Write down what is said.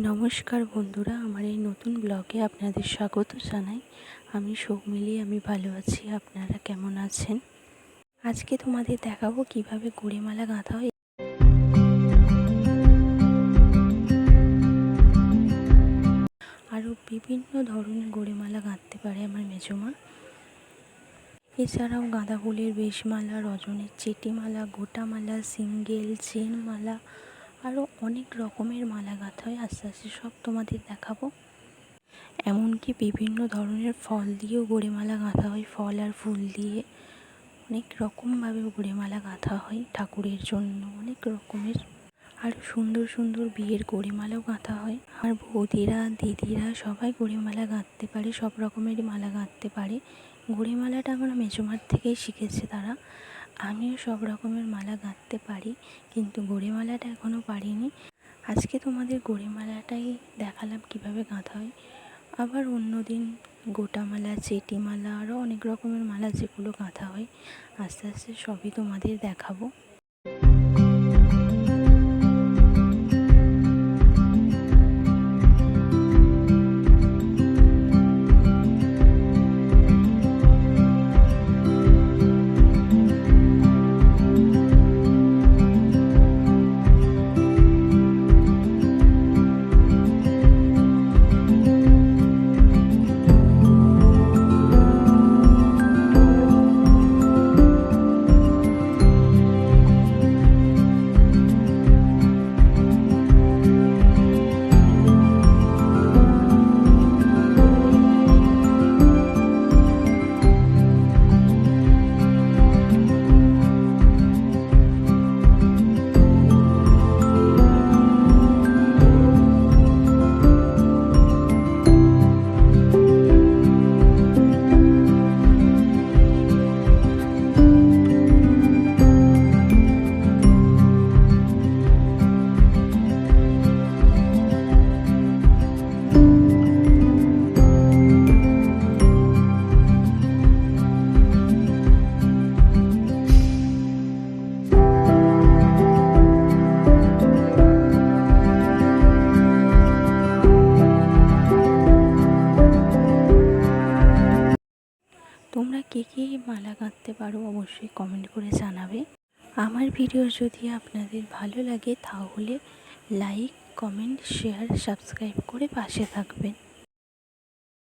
নমস্কার বন্ধুরা, আমার এই নতুন ব্লগে আপনাদের স্বাগত জানাই। আমি সৌমিলি, আমি ভালো আছি। আপনারা কেমন আছেন? আজকে তোমাদের দেখাবো কিভাবে গড়িমালা গাঁথা হয়। আরও বিভিন্ন ধরনের গড়িমালা গাঁথতে পারে আমার মেজমা। এছাড়াও গাঁদা ফুলের বেশমালা, রজনীর চেটিমালা, গোটামালা, সিঙ্গেল, চেন মালা, আরও অনেক রকমের মালা গাঁথা হয়। আস্তে আস্তে সব তোমাদের দেখাবো। এমনকি বিভিন্ন ধরনের ফল দিয়েও গড়িমালা গাঁথা হয়। ফল আর ফুল দিয়ে অনেক রকমভাবে গড়িমালা গাঁথা হয় ঠাকুরের জন্য, অনেক রকমের। আর সুন্দর সুন্দর বিয়ের গড়িমালাও গাঁথা হয়। আর বৌদিরা, দিদিরা সবাই গড়িমালা গাঁথতে পারে, সব রকমেরই মালা গাঁথতে পারে। গড়িমালাটা আমার মেজমার থেকেই শিখেছে তারা। আমিও সব রকমের মালা গাঁথতে পারি, কিন্তু গড়িমালাটা এখনও পারিনি। আজকে তোমাদের গড়িমালাটাই দেখালাম কিভাবে গাঁথা হয়। আবার অন্যদিন গোটামালা, চেটিমালা, আরও অনেক রকমের মালা যেগুলো গাঁথা হয়, আস্তে আস্তে সবই তোমাদের দেখাবো। তোমরা কে কে মালা গাঁথতে পারো অবশ্যই কমেন্ট করে জানাবে। আমার ভিডিও যদি আপনাদের ভালো লাগে তাহলে লাইক, কমেন্ট, শেয়ার, সাবস্ক্রাইব করে পাশে থাকবেন।